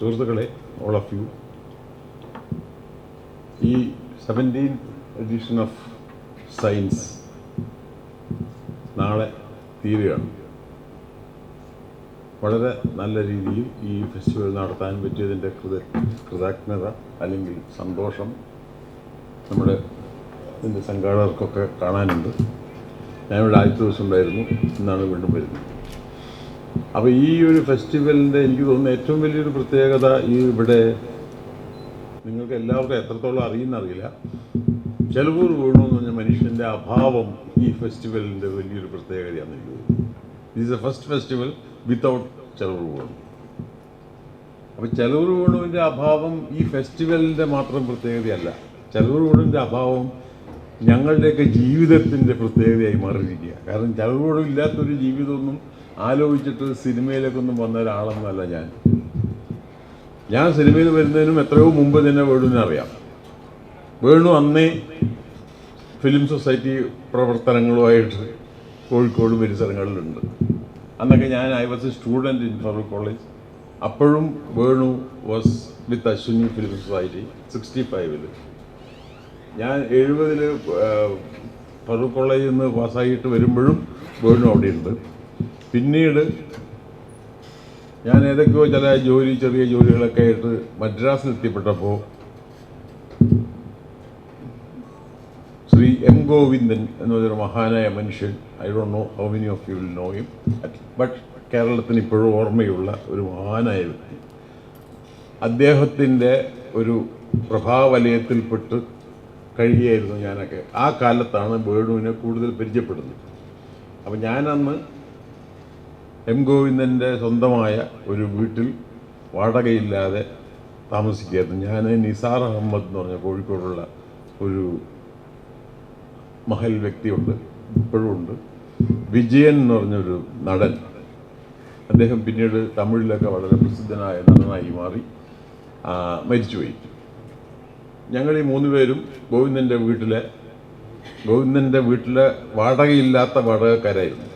സുഹൃത്തുക്കളെ, all of U, ഈ 17th edition of science നാളെ തീരുകയാണ്. വളരെ നല്ല രീതിയിൽ ഈ ഫെസ്റ്റിവൽ നടത്താൻ പറ്റിയതിൻ്റെ കൃതജ്ഞത അല്ലെങ്കിൽ സന്തോഷം നമ്മുടെ ഇതിൻ്റെ സംഘാടകർക്കൊക്കെ കാണാനുണ്ട്. ഞാനിവിടെ ആദ്യത്തെ ദിവസം ഉണ്ടായിരുന്നു, ഇന്നാണ് വീണ്ടും വരുന്നത്. അപ്പോൾ ഈ ഒരു ഫെസ്റ്റിവലിൻ്റെ എനിക്ക് തോന്നുന്ന ഏറ്റവും വലിയൊരു പ്രത്യേകത ഈ ഇവിടെ നിങ്ങൾക്ക് എല്ലാവർക്കും എത്രത്തോളം അറിയുന്നറിയില്ല, ചെലവൂർ വേണു എന്ന് പറഞ്ഞ മനുഷ്യൻ്റെ അഭാവം ഈ ഫെസ്റ്റിവലിൻ്റെ വലിയൊരു പ്രത്യേകതയാണെന്ന് എനിക്ക് തോന്നുന്നു. This A first festival without Chelavoor Venu. അപ്പോൾ ചെലവൂർ വേണുവിൻ്റെ അഭാവം ഈ ഫെസ്റ്റിവലിൻ്റെ മാത്രം പ്രത്യേകതയല്ല, ചെലവൂർ വേണുവിൻ്റെ അഭാവം ഞങ്ങളുടെയൊക്കെ ജീവിതത്തിൻ്റെ പ്രത്യേകതയായി മാറിയിരിക്കുക. കാരണം ചെലവൂർ വേണു ഇല്ലാത്തൊരു ജീവിതമൊന്നും ആലോചിച്ചിട്ട് സിനിമയിലേക്കൊന്നും വന്ന ഒരാളൊന്നുമല്ല ഞാൻ സിനിമയിൽ വരുന്നതിനും എത്രയോ മുമ്പ് തന്നെ വേണുവിനെ അറിയാം. വേണു അന്നേ ഫിലിം സൊസൈറ്റി പ്രവർത്തനങ്ങളുമായിട്ട് കോഴിക്കോട് പരിസരങ്ങളിലുണ്ട്. അന്നൊക്കെ I was a student in Farook college. അപ്പോഴും Venu was with Ashwini film society 65-ൽ. ഞാൻ 70-ൽ ഫറൂഖ് കോളേജിൽ നിന്ന് പാസ്സായിട്ട് വരുമ്പോഴും വേണു അവിടെയുണ്ട്. പിന്നീട് ഞാൻ ഏതൊക്കെയോ ചില ചെറിയ ജോലികളൊക്കെ ആയിട്ട് മദ്രാസിൽ എത്തിപ്പെട്ടപ്പോൾ ശ്രീ എം ഗോവിന്ദൻ എന്ന് പറഞ്ഞൊരു മഹാനായ മനുഷ്യൻ, I don't know how many of you will know him, but കേരളത്തിന് ഇപ്പോഴും ഓർമ്മയുള്ള ഒരു മഹാനായ വ്യക്തി. അദ്ദേഹത്തിൻ്റെ ഒരു പ്രഭാവലയത്തിൽപ്പെട്ട് കഴിയുകയായിരുന്നു ഞാനൊക്കെ. ആ കാലത്താണ് വേണുവിനെ കൂടുതൽ പരിചയപ്പെടുന്നത്. അപ്പം ഞാനന്ന് എം ഗോവിന്ദൻ്റെ സ്വന്തമായ ഒരു വീട്ടിൽ വാടകയില്ലാതെ താമസിക്കുകയായിരുന്നു. ഞാൻ നിസാർ അഹമ്മദ് എന്ന് പറഞ്ഞ കോഴിക്കോടുള്ള ഒരു മഹൽ വ്യക്തിയുണ്ട്, ഇപ്പോഴും ഉണ്ട്, വിജയൻ എന്ന് പറഞ്ഞൊരു നടൻ. അദ്ദേഹം പിന്നീട് തമിഴിലൊക്കെ വളരെ പ്രസിദ്ധനായ നടനായി മാറി, മരിച്ചുപോയി. ഞങ്ങൾ ഈ 3 പേരും ഗോവിന്ദൻ്റെ വീട്ടിലെ വാടകയില്ലാത്ത വാടകക്കാരായിരുന്നു.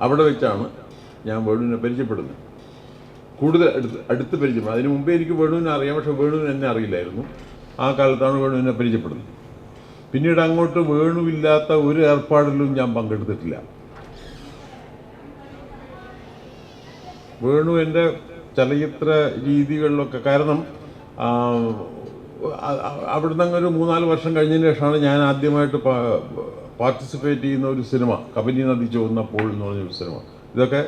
അവിടെ വെച്ചാണ് ഞാൻ വേണുവിനെ പരിചയപ്പെടുന്നത്, കൂടുതൽ അടുത്ത് പരിചയപ്പെടുന്നത്. അതിന് മുമ്പേ എനിക്ക് വേണുവിനെ അറിയാം, പക്ഷെ വേണുവിന് എന്നെ അറിയില്ലായിരുന്നു. ആ കാലത്താണ് വേണുവിനെ പരിചയപ്പെടുന്നത്. പിന്നീട് അങ്ങോട്ട് വേണുവില്ലാത്ത ഒരു ഏർപ്പാടിലും ഞാൻ പങ്കെടുത്തിട്ടില്ല. വേണു എൻ്റെ ചലച്ചിത്ര രീതികളിലൊക്കെ, കാരണം അവിടുന്ന് അങ്ങ് ഒരു 3-4 വർഷം കഴിഞ്ഞതിന് ശേഷമാണ് ഞാൻ ആദ്യമായിട്ട് പാർട്ടിസിപ്പേറ്റ് ചെയ്യുന്ന ഒരു സിനിമ, കബനി നദി ചുവന്നപ്പോൾ എന്ന് പറഞ്ഞൊരു സിനിമ. ഇതൊക്കെ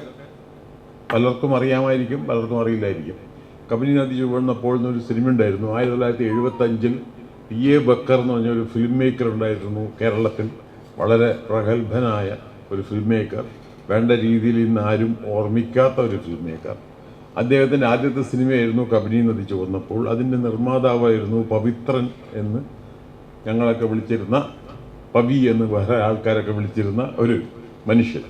പലർക്കും അറിയാമായിരിക്കും, പലർക്കും അറിയില്ലായിരിക്കും. കബനി നദി ചുവന്നപ്പോൾ എന്നൊരു സിനിമ ഉണ്ടായിരുന്നു. 1975-ൽ P.A. ബക്കർ എന്ന് പറഞ്ഞൊരു ഫിലിം മേക്കർ ഉണ്ടായിരുന്നു കേരളത്തിൽ. വളരെ പ്രഗത്ഭനായ ഒരു ഫിലിം മേക്കർ, വേണ്ട രീതിയിൽ ഇന്ന് ആരും ഓർമ്മിക്കാത്ത ഒരു ഫിലിം മേക്കർ. അദ്ദേഹത്തിൻ്റെ ആദ്യത്തെ സിനിമയായിരുന്നു കബനി നദി ചുവന്നപ്പോൾ. അതിൻ്റെ നിർമ്മാതാവായിരുന്നു പവിത്രൻ എന്ന് ഞങ്ങളൊക്കെ വിളിച്ചിരുന്ന, പവി എന്ന് വേറെ ആൾക്കാരൊക്കെ വിളിച്ചിരുന്ന ഒരു മനുഷ്യൻ.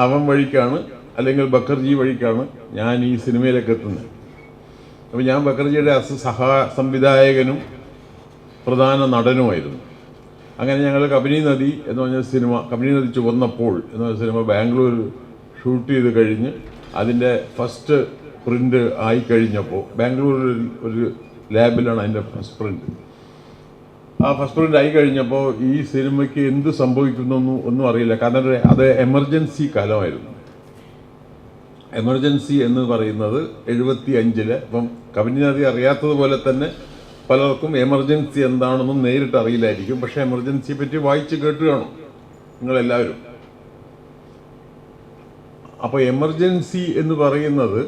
അവൻ വഴിക്കാണ്, അല്ലെങ്കിൽ ബക്കർജി വഴിക്കാണ് ഞാൻ ഈ സിനിമയിലേക്ക് എത്തുന്നത്. അപ്പോൾ ഞാൻ ബക്കർജിയുടെ സംവിധായകനും പ്രധാന നടനുമായിരുന്നു. അങ്ങനെ ഞങ്ങൾ കബനി നദി എന്ന് പറഞ്ഞ സിനിമ, കബനി നദി ചുവന്നപ്പോൾ എന്ന് പറഞ്ഞ സിനിമ ബാംഗ്ലൂർ ഷൂട്ട് ചെയ്ത് കഴിഞ്ഞ് അതിൻ്റെ ഫസ്റ്റ് പ്രിൻ്റ് ആയിക്കഴിഞ്ഞപ്പോൾ, ബാംഗ്ലൂരിൽ ഒരു ലാബിലാണ് അതിൻ്റെ ഫസ്റ്റ് പ്രിൻ്റ്. ആ ഫസ്റ്റ് പ്രിൻ്റ് ആയി കഴിഞ്ഞപ്പോൾ ഈ സിനിമയ്ക്ക് എന്ത് സംഭവിക്കുന്നൊന്നും ഒന്നും അറിയില്ല. കാരണം അത് എമർജൻസി കാലമായിരുന്നു. എമർജൻസി എന്ന് പറയുന്നത് 75-ൽ. ഇപ്പം കബനി നദി അറിയാത്തതുപോലെ തന്നെ പലർക്കും എമർജൻസി എന്താണെന്നും നേരിട്ട് അറിയില്ലായിരിക്കും. പക്ഷേ എമർജൻസിയെ പറ്റി വായിച്ച് കേട്ട് കാണും നിങ്ങളെല്ലാവരും. അപ്പോൾ എമർജൻസി എന്ന് പറയുന്നത്,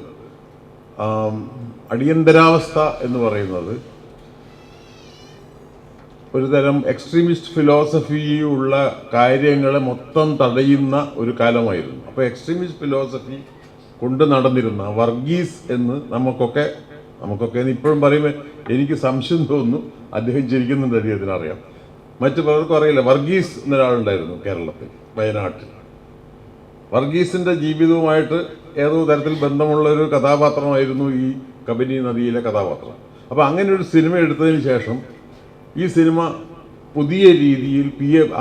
അടിയന്തരാവസ്ഥ എന്ന് പറയുന്നത് ഒരു തരം എക്സ്ട്രീമിസ്റ്റ് ഫിലോസഫിയുള്ള കാര്യങ്ങളെ മൊത്തം തടയുന്ന ഒരു കാലമായിരുന്നു. അപ്പോൾ എക്സ്ട്രീമിസ്റ്റ് ഫിലോസഫി കൊണ്ട് നടന്നിരുന്ന വർഗീസ് എന്ന് നമുക്കൊക്കെ ഇപ്പോഴും പറയുമ്പോൾ എനിക്ക് സംശയം തോന്നുന്നു, അദ്ദേഹം ചിരിക്കുന്നുണ്ട്, അദ്ദേഹത്തിനറിയാം, മറ്റു പലർക്കും അറിയില്ല. വർഗീസ് എന്നൊരാളുണ്ടായിരുന്നു കേരളത്തിൽ, വയനാട്ടിൽ. വർഗീസിൻ്റെ ജീവിതവുമായിട്ട് ഏതോ തരത്തിൽ ബന്ധമുള്ളൊരു കഥാപാത്രമായിരുന്നു ഈ കബനി നദിയിലെ കഥാപാത്രം. അപ്പോൾ അങ്ങനെ ഒരു സിനിമ എടുത്തതിന് ശേഷം ഈ സിനിമ പുതിയ രീതിയിൽ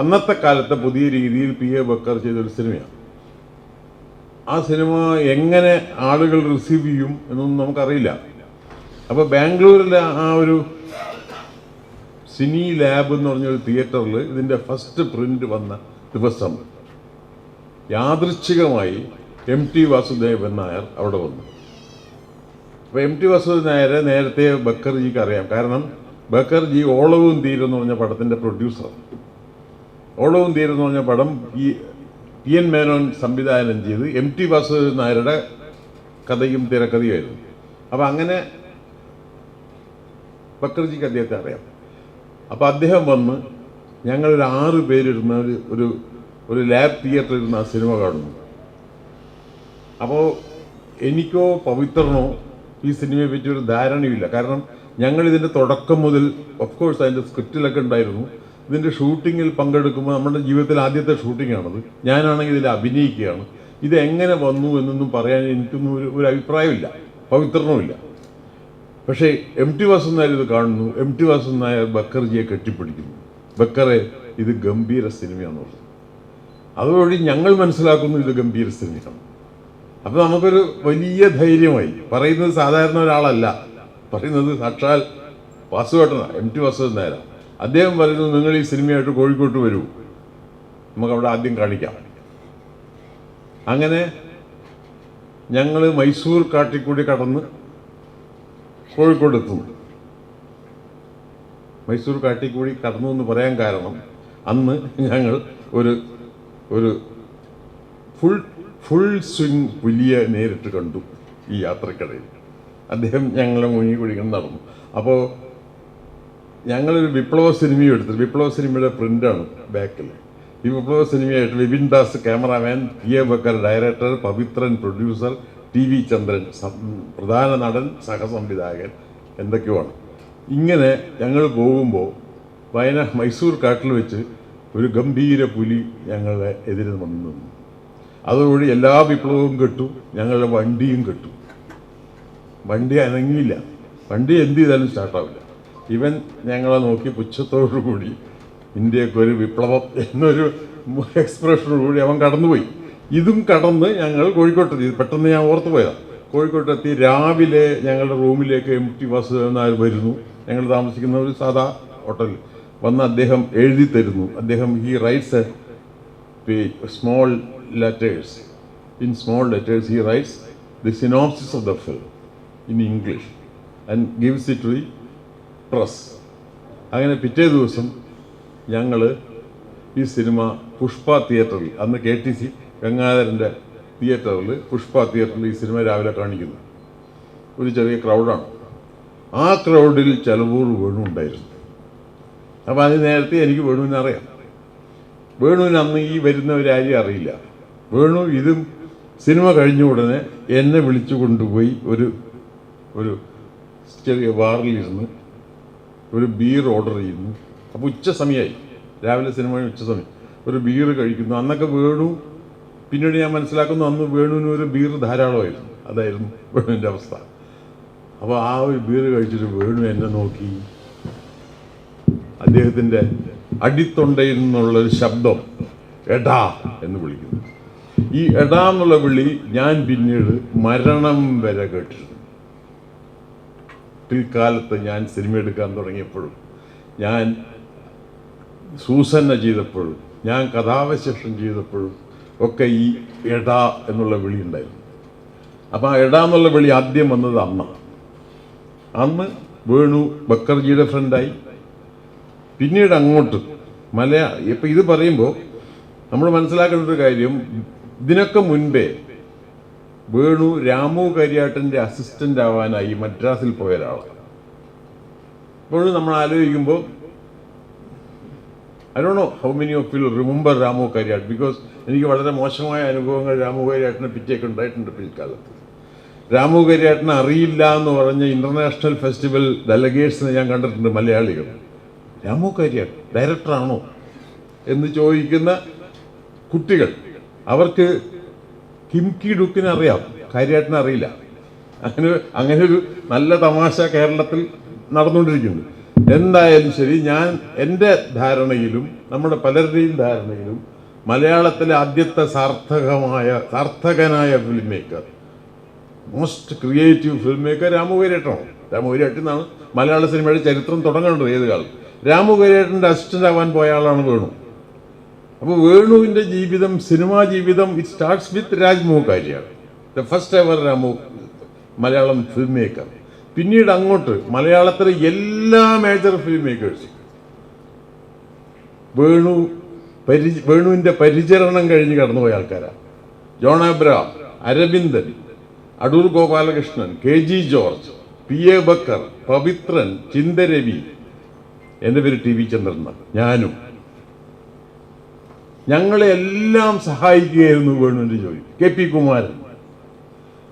അന്നത്തെ കാലത്തെ പുതിയ രീതിയിൽ P.A. ബക്കർ ചെയ്തൊരു സിനിമയാണ്. ആ സിനിമ എങ്ങനെ ആളുകൾ റിസീവ് ചെയ്യും എന്നൊന്നും നമുക്കറിയില്ല. അപ്പോൾ ബാംഗ്ലൂരിലെ ആ ഒരു സിനി ലാബ് എന്ന് പറഞ്ഞൊരു തിയേറ്ററിൽ ഇതിൻ്റെ ഫസ്റ്റ് പ്രിൻ്റ് വന്ന ദിവസം യാദൃച്ഛികമായി MT വാസുദേവൻ നായർ അവിടെ വന്നു. അപ്പോൾ MT വാസുദേവൻ നായരെ നേരത്തെ ബക്കർജിക്ക് അറിയാം. കാരണം ബക്കർജി ഓളവും തീരും എന്ന് പറഞ്ഞ പടത്തിൻ്റെ പ്രൊഡ്യൂസർ. ഓളവും തീരും എന്ന് പറഞ്ഞ പടം PN മേനോൻ സംവിധാനം ചെയ്ത് MT വാസുദേവൻ നായരുടെ കഥയും തിരക്കഥയുമായിരുന്നു. അപ്പോൾ അങ്ങനെ ബക്കർജിക്ക് അദ്ദേഹത്തെ അറിയാം. അപ്പോൾ അദ്ദേഹം വന്ന് ഞങ്ങളൊരു 6 പേരിരുന്ന ഒരു ലാബ് തിയേറ്ററിൽ ഇരുന്ന് ആ സിനിമ കാണുന്നു. അപ്പോൾ എനിക്കോ പവിത്രനോ ഈ സിനിമയെ പറ്റി ഒരു ധാരണയില്ല. കാരണം ഞങ്ങളിതിൻ്റെ തുടക്കം മുതൽ ഓഫ് കോഴ്സ് അതിൻ്റെ സ്ക്രിപ്റ്റിലൊക്കെ ഉണ്ടായിരുന്നു. ഇതിൻ്റെ ഷൂട്ടിങ്ങിൽ പങ്കെടുക്കുമ്പോൾ നമ്മുടെ ജീവിതത്തിൽ ആദ്യത്തെ ഷൂട്ടിങ്ങാണത്. ഞാനാണെങ്കിൽ ഇതിൽ അഭിനയിക്കുകയാണ്. ഇത് എങ്ങനെ വന്നു എന്നൊന്നും പറയാൻ എനിക്കൊന്നും ഒരു അഭിപ്രായമില്ല, പവിത്രനുമില്ല. പക്ഷേ MT വാസുദേവൻ നായർ ഇത് കാണുന്നു. MT വാസുദേവൻ നായർ ബക്കർജിയെ കെട്ടിപ്പിടിക്കുന്നു. ബക്കറെ ഇത് ഗംഭീര സിനിമയാണെന്നുള്ളത്. അതുവഴി ഞങ്ങൾ മനസ്സിലാക്കുന്നു ഇത് ഗംഭീര സിനിമയാണ്. അപ്പോൾ നമുക്കൊരു വലിയ ധൈര്യമായി. പറയുന്നത് സാധാരണ ഒരാളല്ല, പറയുന്നത് സാക്ഷാൽ വാസുവേട്ടനാണ്, MT വാസുദേവൻ നായരാണ്. അദ്ദേഹം പറയുന്നു, നിങ്ങൾ ഈ സിനിമയായിട്ട് കോഴിക്കോട്ട് വരൂ, നമുക്കവിടെ ആദ്യം കാണിക്കാം. അങ്ങനെ ഞങ്ങൾ മൈസൂർ കാട്ടിക്കൂടി കടന്ന് കോഴിക്കോട് എത്തുന്നു. മൈസൂർ കാട്ടിക്കൂടി കടന്നു എന്ന് പറയാൻ കാരണം അന്ന് ഞങ്ങൾ ഒരു ഫുൾ സ്വിങ് പുലിയെ നേരിട്ട് കണ്ടു ഈ യാത്രക്കിടയിൽ. അദ്ദേഹം ഞങ്ങളെ മുങ്ങി കുടിക്കാൻ നടന്നു. അപ്പോൾ ഞങ്ങളൊരു വിപ്ലവ സിനിമയും എടുത്തു. വിപ്ലവ സിനിമയുടെ പ്രിൻ്റാണ് ബാക്കിൽ. ഈ വിപ്ലവ സിനിമയായിട്ട് Vipin Das cameraman, PA Backer director, Pavithran producer, TV Chandran പ്രധാന നടൻ, സഹസംവിധായകൻ, എന്തൊക്കെയാണ്. ഇങ്ങനെ ഞങ്ങൾ പോകുമ്പോൾ മൈസൂർ കാട്ടിൽ വെച്ച് ഒരു ഗംഭീര പുലി ഞങ്ങളുടെ എതിരെ വന്നു നിന്നു. അതോടുകൂടി എല്ലാ വിപ്ലവവും കെട്ടു, ഞങ്ങളുടെ വണ്ടിയും കെട്ടു. വണ്ടി അനങ്ങിയില്ല. വണ്ടി എന്ത് ചെയ്താലും സ്റ്റാർട്ടാവില്ല. ഇവൻ ഞങ്ങളെ നോക്കി പുച്ഛത്തോടു കൂടി ഇന്ത്യക്ക് ഒരു വിപ്ലവം എന്നൊരു എക്സ്പ്രഷനോടുകൂടി അവൻ കടന്നുപോയി. ഇതും കടന്ന് ഞങ്ങൾ കോഴിക്കോട്ടെത്തി. പെട്ടെന്ന് ഞാൻ ഓർത്തു പോയതാണ്. കോഴിക്കോട്ടെത്തി. രാവിലെ ഞങ്ങളുടെ റൂമിലേക്ക് MT വാസുദേവൻ നായർ വരുന്നു. ഞങ്ങൾ താമസിക്കുന്ന ഒരു സാധാ ഹോട്ടലിൽ വന്ന് അദ്ദേഹം എഴുതി തരുന്നു. അദ്ദേഹം he writes a page, small letters. In small letters he writes the synopsis of the film in English and gives it to the press. അങ്ങനെ പിറ്റേ ദിവസം ഞങ്ങൾ ഈ സിനിമ പുഷ്പ തിയേറ്ററിൽ, അന്ന് KTC ഗംഗാധരൻ്റെ തിയേറ്ററിൽ, പുഷ്പ തിയേറ്ററിൽ ഈ സിനിമ രാവിലെ കാണിക്കുന്നു. ഒരു ചെറിയ ക്രൗഡാണ്. ആ ക്രൗഡിൽ ചെലവൂർ വേണു ഉണ്ടായിരുന്നു. അപ്പോൾ അത് നേരത്തെ എനിക്ക് വേണുവിനെ അറിയാം. വേണുവിന് അന്ന് ഈ വരുന്നവരാരും അറിയില്ല. വേണു ഇതും സിനിമ കഴിഞ്ഞ ഉടനെ എന്നെ വിളിച്ചു കൊണ്ടുപോയി ഒരു ചെറിയ ബാറിലിരുന്ന് ഒരു ബീർ ഓർഡർ ചെയ്യുന്നു. അപ്പോൾ ഉച്ച സമയമായി, രാവിലെ സിനിമ ഉച്ച സമയം. ഒരു ബീർ കഴിക്കുന്നു. അന്നൊക്കെ വേണു, പിന്നീട് ഞാൻ മനസ്സിലാക്കുന്നു, അന്ന് വേണുവിന് ഒരു ബീർ ധാരാളമായിരുന്നു. അതായിരുന്നു വേണുവിൻ്റെ അവസ്ഥ. അപ്പോൾ ആ ഒരു ബീർ കഴിച്ചിട്ട് വേണു എന്നെ നോക്കി, അദ്ദേഹത്തിൻ്റെ അടിത്തൊണ്ടയിൽ നിന്നുള്ളൊരു ശബ്ദം എടാ എന്ന് വിളിക്കുന്നു. ഈ എടാ എന്നുള്ള വിളി ഞാൻ പിന്നീട് മരണം വരെ കേട്ടിരുന്നു. പിൽക്കാലത്ത് ഞാൻ സിനിമ എടുക്കാൻ തുടങ്ങിയപ്പോഴും, ഞാൻ സൂസന്ന ചെയ്തപ്പോഴും, ഞാൻ കഥാവശേഷം ചെയ്തപ്പോഴും ഒക്കെ ഈ എടാ എന്നുള്ള വിളി ഉണ്ടായിരുന്നു. അപ്പോൾ ആ എടാ എന്നുള്ള വിളി ആദ്യം വന്നത് അന്ന് വേണു ബക്കർജിയുടെ ഫ്രണ്ടായി. പിന്നീട് അങ്ങോട്ട് ഇപ്പം ഇത് പറയുമ്പോൾ നമ്മൾ മനസ്സിലാക്കേണ്ട ഒരു കാര്യം, ഇതിനൊക്കെ മുൻപേ വേണു രാമു കരിയാട്ടൻ്റെ അസിസ്റ്റൻ്റ് ആവാനായി മദ്രാസിൽ പോയ ഒരാളാണ്. ഇപ്പോഴും നമ്മൾ ആലോചിക്കുമ്പോൾ I don't know how many of you remember Ramu Kariat, because എനിക്ക് വളരെ മോശമായ അനുഭവങ്ങൾ രാമു കരിയാട്ടിനെ പറ്റിയൊക്കെ ഉണ്ടായിട്ടുണ്ട് പിൽക്കാലത്ത്. രാമു കരിയാട്ടിനെ അറിയില്ല എന്ന് പറഞ്ഞ ഇൻ്റർനാഷണൽ ഫെസ്റ്റിവൽ ഡെലഗേറ്റ്സിനെ ഞാൻ കണ്ടിട്ടുണ്ട്. മലയാളികൾ രാമു കരിയാട്ട് ഡയറക്ടറാണോ എന്ന് ചോദിക്കുന്ന കുട്ടികൾ, അവർക്ക് കിംകി ഡുക്കിനെ അറിയാം, കരിയാട്ടിനെ അറിയില്ല. അങ്ങനെ ഒരു നല്ല തമാശ കേരളത്തിൽ നടന്നുകൊണ്ടിരിക്കുന്നുണ്ട്. എന്തായാലും ശരി, ഞാൻ എൻ്റെ ധാരണയിലും നമ്മുടെ പലരുടെയും ധാരണയിലും മലയാളത്തിലെ ആദ്യത്തെ സാർത്ഥകനായ film maker, most creative film maker Ramu കൈരേട്ടനാണ്. രാമു കൈരേട്ടൻ എന്നാണ് മലയാള സിനിമയുടെ ചരിത്രം തുടങ്ങേണ്ടത് ഏത് കാലം. രാമു കൈരേട്ടൻ്റെ അസിസ്റ്റൻ്റ് ആവാൻ പോയ ആളാണ് വേണു. അപ്പോൾ വേണുവിൻ്റെ ജീവിതം, സിനിമാ ജീവിതം, ഇറ്റ് സ്റ്റാർട്ട്സ് വിത്ത് രാജ്മോഹൻ കാര്യാണ്, the first ever Ramu Malayalam film maker. പിന്നീട് അങ്ങോട്ട് മലയാളത്തിലെ എല്ലാ മേജർ ഫിലിം മേക്കേഴ്സും വേണുവിൻ്റെ പരിചരണം കഴിഞ്ഞ് കടന്നുപോയ ആൾക്കാരാണ്. ജോൺ അബ്രഹാം, അരവിന്ദൻ, അടൂർ ഗോപാലകൃഷ്ണൻ, KG ജോർജ്, PA ബക്കർ, പവിത്രൻ, ചിന്തരവി, എൻ്റെ പേര് TV ചന്ദ്രൻ, ഞാനും. ഞങ്ങളെ എല്ലാം സഹായിക്കുകയായിരുന്നു വേണുവിൻ്റെ ജോലി. KP കുമാരൻ.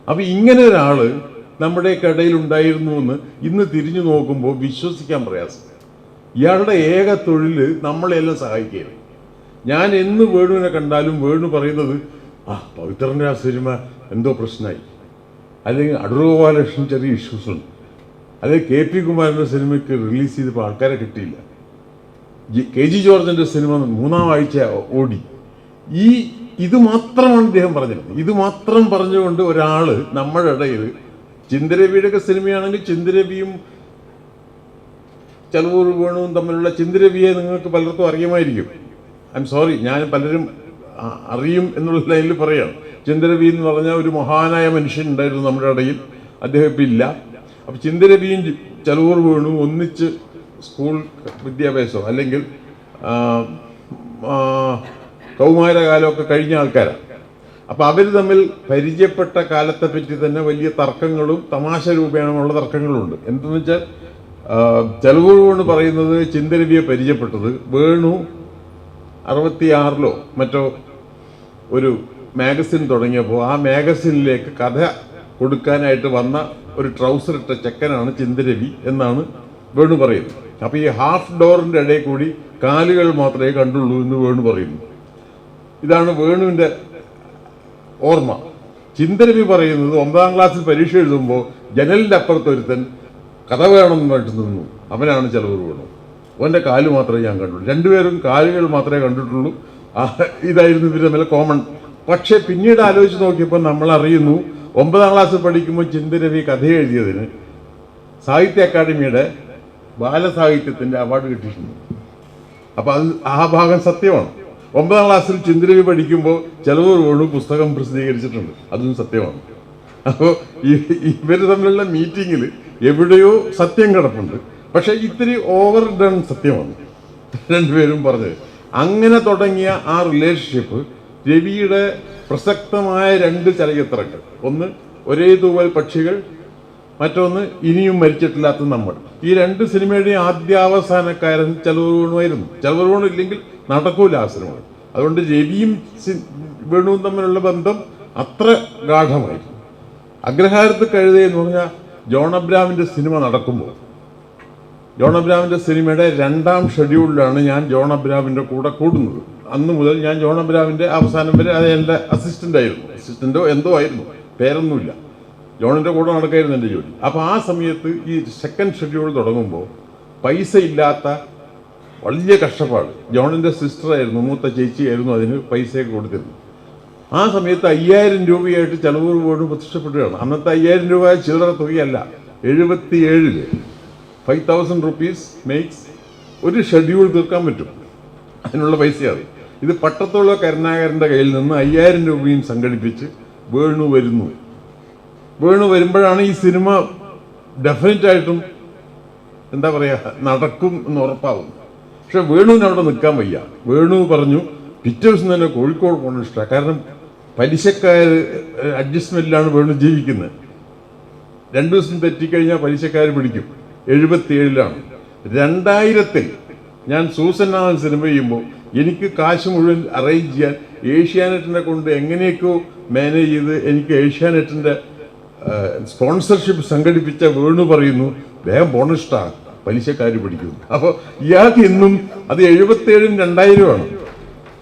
അപ്പം ഇങ്ങനെ ഒരാൾ നമ്മുടെ ഇടയിൽ ഉണ്ടായിരുന്നു എന്ന് ഇന്ന് തിരിഞ്ഞു നോക്കുമ്പോൾ വിശ്വസിക്കാൻ പ്രയാസം. ഇയാളുടെ ഏക തൊഴിൽ നമ്മളെല്ലാം സഹായിക്കുകയാണ്. ഞാൻ എന്ന് വേണുവിനെ കണ്ടാലും വേണു പറയുന്നത്, പവിത്രൻ്റെ ആ സിനിമ എന്തോ പ്രശ്നമായി, അല്ലെങ്കിൽ അടൂർ ഗോപാലകൃഷ്ണൻ ചെറിയ ഇഷ്യൂസ് ഉണ്ട്, അല്ലെങ്കിൽ KP കുമാരൻ്റെ സിനിമയ്ക്ക് റിലീസ് ചെയ്തപ്പോൾ ആൾക്കാരെ കിട്ടിയില്ല, KG ജോർജിൻ്റെ സിനിമ 3-ാം ആഴ്ച ഓടി. ഇത് മാത്രമാണ് ഇദ്ദേഹം പറഞ്ഞിരുന്നത്. ഇത് മാത്രം പറഞ്ഞുകൊണ്ട് ഒരാൾ നമ്മുടെ ഇടയിൽ, ചിന്തരവിയുടെയൊക്കെ സിനിമയാണെങ്കിൽ ചിന്തരവിയും ചെലവൂർ വേണുവും തമ്മിലുള്ള, ചിന്തരവിയെ നിങ്ങൾക്ക് പലർക്കും അറിയുമായിരിക്കും. ഐ എം സോറി, ഞാൻ പലരും അറിയും എന്നുള്ള ലൈനിൽ പറയുകയാണ്. ചിന്തരവി എന്ന് പറഞ്ഞാൽ ഒരു മഹാനായ മനുഷ്യൻ ഉണ്ടായിരുന്നു നമ്മുടെ ഇടയിൽ, അദ്ദേഹം ഇപ്പം ഇല്ല. അപ്പം ചിന്തരവിയും ചെലവൂർ വേണുവും ഒന്നിച്ച് സ്കൂൾ വിദ്യാഭ്യാസം അല്ലെങ്കിൽ കൗമാരകാലമൊക്കെ കഴിഞ്ഞ ആൾക്കാരാണ്. അപ്പം അവർ തമ്മിൽ പരിചയപ്പെട്ട കാലത്തെ പറ്റി തന്നെ വലിയ തർക്കങ്ങളും തമാശ രൂപേണമുള്ള തർക്കങ്ങളുണ്ട്. എന്തെന്ന് വെച്ചാൽ ചെലവൂർ വേണു പറയുന്നത് ചിന്തരവിയെ പരിചയപ്പെട്ടത് വേണു 66-ലോ മറ്റോ ഒരു മാഗസിൻ തുടങ്ങിയപ്പോൾ ആ മാഗസിനിലേക്ക് കഥ കൊടുക്കാനായിട്ട് വന്ന ഒരു ട്രൗസർ ഇട്ട ചെക്കനാണ് ചിന്തരവി എന്നാണ് വേണു പറയുന്നത്. അപ്പോൾ ഈ ഹാഫ് ഡോറിൻ്റെ ഇടയിൽ കൂടി കാലുകൾ മാത്രമേ കണ്ടുള്ളൂ എന്ന് വേണു പറയുന്നു. ഇതാണ് വേണുവിൻ്റെ ഓർമ്മ. ചിന്തരവി പറയുന്നത് 9-ാം ക്ലാസ്സിൽ പരീക്ഷ എഴുതുമ്പോൾ ജനലിൻ്റെ അപ്പുറത്തൊരുത്തൻ കഥ വേണമെന്നായിട്ട് നിന്നു, അവനാണ് ചെലവൂർ വേണു. അവൻ്റെ കാല് മാത്രമേ ഞാൻ കണ്ടുള്ളൂ, രണ്ടുപേരും കാലുകൾ മാത്രമേ കണ്ടിട്ടുള്ളൂ. ഇതായിരുന്നു ഇവർ തമ്മിൽ കോമൺ. പക്ഷേ പിന്നീട് ആലോചിച്ച് നോക്കിയപ്പോൾ നമ്മൾ അറിയുന്നു, 9-ാം ക്ലാസ്സിൽ പഠിക്കുമ്പോൾ ചിന്തരവി കഥ എഴുതിയതിന് സാഹിത്യ അക്കാദമിയുടെ ബാലസാഹിത്യത്തിൻ്റെ അവാർഡ് കിട്ടിയിട്ടുണ്ട്. അപ്പോൾ അത് ആ ഭാഗം സത്യമാണ്. 9-ാം ക്ലാസ്സിൽ ചിന്തരവി പഠിക്കുമ്പോൾ ചെലവൂർ വേണു പുസ്തകം പ്രസിദ്ധീകരിച്ചിട്ടുണ്ട്, അതും സത്യമാണ്. അപ്പോൾ ഇവർ തമ്മിലുള്ള മീറ്റിങ്ങിൽ എവിടെയോ സത്യം കിടപ്പുണ്ട്, പക്ഷേ ഇത്തിരി ഓവർ ഡൺ സത്യമാണ് രണ്ടുപേരും പറഞ്ഞത്. അങ്ങനെ തുടങ്ങിയ ആ റിലേഷൻഷിപ്പ് രവിയുടെ പ്രസക്തമായ 2 ചലച്ചിത്രങ്ങൾ, ഒന്ന് ഒരേ തൂവൽ പക്ഷികൾ, മറ്റൊന്ന് ഇനിയും മരിച്ചിട്ടില്ലാത്ത നമ്മൾ. ഈ 2 സിനിമയുടെയും ആദ്യാവസാനക്കാരൻ ചെലവൂർ വേണുവായിരുന്നു. ചെലവൂർ വേണു ഇല്ലെങ്കിൽ നടക്കൂല ആ സിനിമ. അതുകൊണ്ട് രവിയും വേണുവും തമ്മിലുള്ള ബന്ധം അത്ര ഗാഠമായിരുന്നു. അഗ്രഹാരത്ത് കഴുത എന്ന് പറഞ്ഞാൽ ജോൺ അബ്രഹാമിൻ്റെ സിനിമ നടക്കുമ്പോൾ, ജോൺ അബ്രഹാമിൻ്റെ സിനിമയുടെ 2-ാം ഷെഡ്യൂളിലാണ് ഞാൻ ജോൺ അബ്രഹാമിൻ്റെ കൂടെ കൂടുന്നത്. അന്ന് മുതൽ ഞാൻ ജോൺ അബ്രഹാമിൻ്റെ അവസാനം വരെ അത് എൻ്റെ അസിസ്റ്റൻ്റായിരുന്നു. അസിസ്റ്റൻ്റോ എന്തോ ആയിരുന്നു, പേരൊന്നുമില്ല. ജോണിൻ്റെ കൂടെ നടക്കായിരുന്നു എൻ്റെ ജോലി. അപ്പോൾ ആ സമയത്ത് ഈ 2nd ഷെഡ്യൂൾ തുടങ്ങുമ്പോൾ പൈസ ഇല്ലാത്ത വലിയ കഷ്ടപ്പാട്. ജോണിൻ്റെ സിസ്റ്ററായിരുന്നു, മൂത്ത ചേച്ചിയായിരുന്നു അതിന് പൈസയൊക്കെ കൊടുത്തിരുന്നു. ആ സമയത്ത് 5000 രൂപയായിട്ട് ചെലവൂർ വേണു പ്രത്യക്ഷപ്പെടുകയാണ്. അന്നത്തെ 5000 രൂപ ചില്ലറ തുകയല്ല. 77-ൽ 5000 rupees മേക്സ് ഒരു ഷെഡ്യൂൾ തീർക്കാൻ പറ്റും, അതിനുള്ള പൈസയാണ്. ഇത് പട്ടത്തുള്ള കരുണാകരൻ്റെ കയ്യിൽ നിന്ന് 5000 രൂപയും സംഘടിപ്പിച്ച് വേണു വരുന്നു. വേണു വരുമ്പോഴാണ് ഈ സിനിമ ഡെഫിനറ്റായിട്ടും എന്താ പറയുക നടക്കും എന്ന് ഉറപ്പാകും. പക്ഷെ വേണുവിന് അവിടെ നിൽക്കാൻ വയ്യ. വേണു പറഞ്ഞു പിറ്റേ ദിവസം തന്നെ കോഴിക്കോട് പോകണം ഇഷ്ടമാണ്. കാരണം പലിശക്കാർ അഡ്ജസ്റ്റ്മെൻറ്റിലാണ് വേണു ജീവിക്കുന്നത്. 2 ദിവസം തെറ്റിക്കഴിഞ്ഞാൽ പലിശക്കാർ പിടിക്കും. 77-ലാണ്. 2000-ൽ ഞാൻ സൂസന്നാഥൻ സിനിമ ചെയ്യുമ്പോൾ എനിക്ക് കാശ് മുഴുവൻ അറേഞ്ച് ചെയ്യാൻ ഏഷ്യാനെറ്റിനെ കൊണ്ട് എങ്ങനെയൊക്കെയോ മാനേജ് ചെയ്ത് എനിക്ക് ഏഷ്യാനെറ്റിൻ്റെ സ്പോൺസർഷിപ്പ് സംഘടിപ്പിച്ച വേണു പറയുന്നു വേഗം പോകണം ഇഷ്ടമാണ്, പലിശക്കാർ പിടിക്കുന്നു. അപ്പോൾ ഇയാൾക്ക് ഇന്നും അത് 77-ഉം 2000-ഉമാണ്.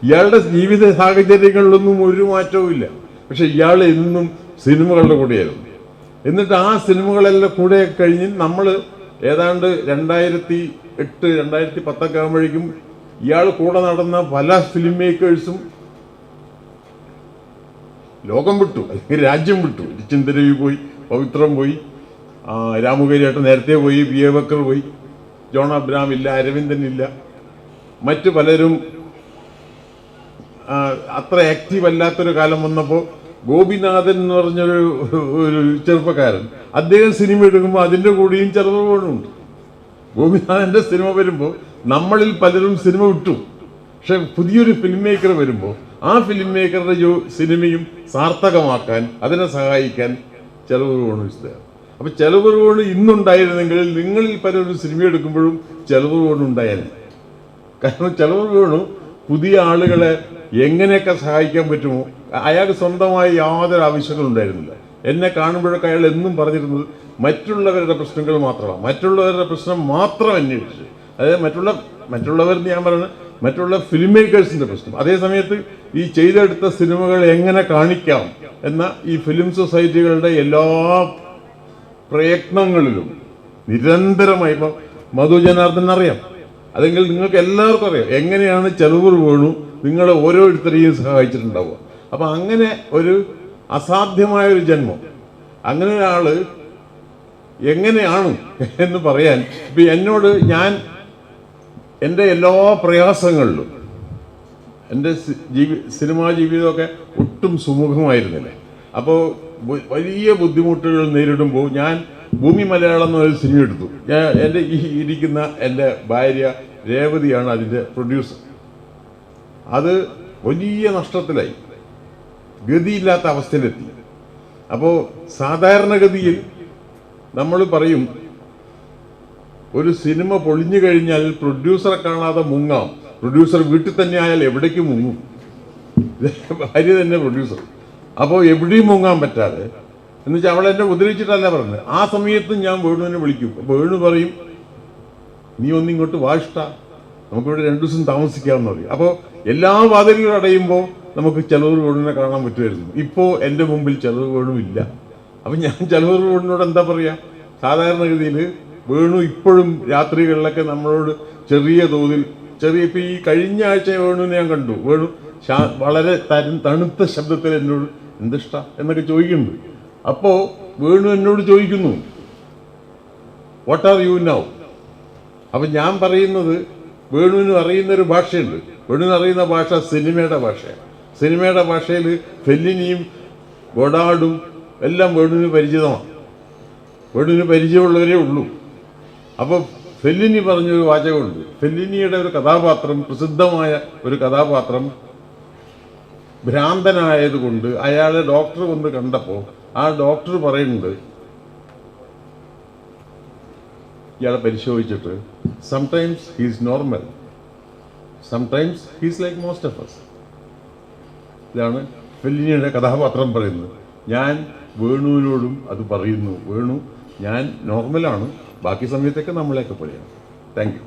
ഇയാളുടെ ജീവിത സാഹചര്യങ്ങളിലൊന്നും ഒരു മാറ്റവും ഇല്ല. പക്ഷെ ഇയാൾ എന്നും സിനിമകളുടെ കൂടെയായിരുന്നു. എന്നിട്ട് ആ സിനിമകളെല്ലാം കൂടെ കഴിഞ്ഞ് നമ്മൾ ഏതാണ്ട് 2008-2010 ആകുമ്പോഴേക്കും ഇയാൾ കൂടെ നടന്ന പല ഫിലിം മേക്കേഴ്സും ലോകം വിട്ടു, അല്ലെങ്കിൽ രാജ്യം വിട്ടു. ചിന്തരവി പോയി, പവിത്രം പോയി, രാമുകരിയായിട്ട് നേരത്തെ പോയി, പി എ ബക്കർ പോയി, ജോൺ അബ്രഹാം ഇല്ല, അരവിന്ദൻ ഇല്ല, മറ്റു പലരും അത്ര ആക്റ്റീവ് അല്ലാത്തൊരു കാലം വന്നപ്പോൾ ഗോപിനാഥൻ എന്ന് പറഞ്ഞൊരു ചെറുപ്പക്കാരൻ, അദ്ദേഹം സിനിമ എടുക്കുമ്പോൾ അതിൻ്റെ കൂടെയും ചെറുപ്പമുണ്ട്. ഗോപിനാഥൻ്റെ സിനിമ വരുമ്പോൾ നമ്മളിൽ പലരും സിനിമ വിട്ടു. പക്ഷെ പുതിയൊരു ഫിലിം മേക്കർ വരുമ്പോൾ ആ ഫിലിം മേക്കറുടെ സിനിമയും സാർത്ഥകമാക്കാൻ, അതിനെ സഹായിക്കാൻ ചെലവ് വേണം ഇഷ്ടമാണ്. അപ്പം ചെലവ് കൊണ്ട് ഇന്നുണ്ടായിരുന്നെങ്കിൽ നിങ്ങളിൽ പലരും സിനിമ എടുക്കുമ്പോഴും ചെലവ് കൊണ്ടുണ്ടായാൽ. കാരണം ചെലവ് വേണം പുതിയ ആളുകളെ എങ്ങനെയൊക്കെ സഹായിക്കാൻ പറ്റുമോ. അയാൾക്ക് സ്വന്തമായി യാതൊരു ആവശ്യങ്ങളും ഉണ്ടായിരുന്നില്ല. എന്നെ കാണുമ്പോഴൊക്കെ അയാൾ എന്നും പറഞ്ഞിരുന്നത് മറ്റുള്ളവരുടെ പ്രശ്നങ്ങൾ മാത്രമാണ്, മറ്റുള്ളവരുടെ പ്രശ്നം മാത്രം അന്വേഷിച്ച്. അതായത് മറ്റുള്ളവരെന്ന് ഞാൻ പറയുന്നത് മറ്റുള്ള ഫിലിം മേക്കേഴ്സിൻ്റെ പ്രശ്നം. അതേ സമയത്ത് ഈ ചെയ്തെടുത്ത സിനിമകൾ എങ്ങനെ കാണിക്കാം എന്ന ഈ ഫിലിം സൊസൈറ്റികളുടെ എല്ലാ പ്രയത്നങ്ങളിലും നിരന്തരമായി ഇപ്പം മധു ജനാർദ്ദൻ അറിയാം, അല്ലെങ്കിൽ നിങ്ങൾക്ക് എല്ലാവർക്കും അറിയാം എങ്ങനെയാണ് ചെലവ് വേണു നിങ്ങളെ ഓരോരുത്തരെയും സഹായിച്ചിട്ടുണ്ടാവുക. അപ്പം അങ്ങനെ ഒരു അസാധ്യമായൊരു ജന്മം, അങ്ങനെ ഒരാൾ എങ്ങനെയാണ് എന്ന് പറയാൻ ഇപ്പം എന്നോട് എൻ്റെ എല്ലാ പ്രയാസങ്ങളിലും എൻ്റെ സിനിമാ ജീവിതമൊക്കെ ഒട്ടും സുമുഖമായിരുന്നില്ല. അപ്പോൾ വലിയ ബുദ്ധിമുട്ടുകൾ നേരിടുമ്പോൾ ഞാൻ ഭൂമി മലയാളം എന്നൊരു സിനിമ എടുത്തു. എൻ്റെ ഇരിക്കുന്ന എൻ്റെ ഭാര്യ രേവതിയാണ് അതിൻ്റെ പ്രൊഡ്യൂസർ. അത് വലിയ നഷ്ടത്തിലായി, ഗതിയില്ലാത്ത അവസ്ഥയിലെത്തി. അപ്പോൾ സാധാരണഗതിയിൽ നമ്മൾ പറയും ഒരു സിനിമ പൊളിഞ്ഞു കഴിഞ്ഞാൽ പ്രൊഡ്യൂസറെ കാണാതെ മുങ്ങാം, പ്രൊഡ്യൂസർ വീട്ടിൽ തന്നെ ആയാൽ എവിടേക്ക് മുങ്ങും, ഭാര്യ തന്നെ പ്രൊഡ്യൂസർ. അപ്പോൾ എവിടെയും മുങ്ങാൻ പറ്റാതെ എന്ന് വെച്ചാൽ അവളെ എന്നെ ഉപദ്രവിച്ചിട്ടല്ല പറഞ്ഞത്. ആ സമയത്തും ഞാൻ വേണുവിനെ വിളിക്കും. അപ്പോൾ വേണു പറയും നീ ഒന്നിങ്ങോട്ട് വാഷ്ട, നമുക്കിവിടെ 2 ദിവസം താമസിക്കാമെന്ന് പറയും. അപ്പോൾ എല്ലാ വാതിലുകളും അടയുമ്പോൾ നമുക്ക് ചെലവൂർ വേണുവിനെ കാണാൻ പറ്റുമായിരുന്നു. ഇപ്പോൾ എൻ്റെ മുമ്പിൽ ചെലവൂർ വേണുവില്ല. അപ്പം ഞാൻ ചെലവൂർ വേണുവിനോട് എന്താ പറയുക? സാധാരണഗതിയിൽ വേണു ഇപ്പോഴും രാത്രികളിലൊക്കെ നമ്മളോട് ചെറിയ തോതിൽ ഇപ്പം ഈ കഴിഞ്ഞ ആഴ്ച വേണുവിനെ ഞാൻ കണ്ടു. വേണു വളരെ തണുത്ത ശബ്ദത്തിൽ എന്നോട് എന്തിഷ്ട എന്നൊക്കെ ചോദിക്കുന്നുണ്ട്. അപ്പോൾ വേണു എന്നോട് ചോദിക്കുന്നു വാട്ട് ആർ യു നൗ. അപ്പം ഞാൻ പറയുന്നത് വേണുവിന് അറിയുന്നൊരു ഭാഷയുണ്ട്. വേണുവിന് അറിയുന്ന ഭാഷ സിനിമയുടെ ഭാഷയാണ്. സിനിമയുടെ ഭാഷയിൽ ഫെല്ലിനിയും ഗൊഡാർഡും എല്ലാം വേണുവിന് പരിചിതമാണ്. വേണുവിന് പരിചയമുള്ളവരേ ഉള്ളൂ. അപ്പോൾ ഫെല്ലിനി പറഞ്ഞൊരു വാചകമുണ്ട്. ഫെല്ലിനിയുടെ ഒരു കഥാപാത്രം, പ്രസിദ്ധമായ ഒരു കഥാപാത്രം ഭ്രാന്തനായതുകൊണ്ട് അയാളെ ഡോക്ടർ വന്ന് കണ്ടപ്പോൾ ആ ഡോക്ടർ പറയുന്നുണ്ട് ഇയാളെ പരിശോധിച്ചിട്ട് sometimes he's normal, sometimes he's like most of us. ഇതാണ് ഫെല്ലിനിയുടെ കഥാപാത്രം പറയുന്നത്. ഞാൻ വേണുവിനോടും അത് പറയുന്നു, വേണു ഞാൻ നോർമലാണ്, ബാക്കി സമയത്തൊക്കെ നമ്മളെയൊക്കെ പോലെയാണ്. Thank you.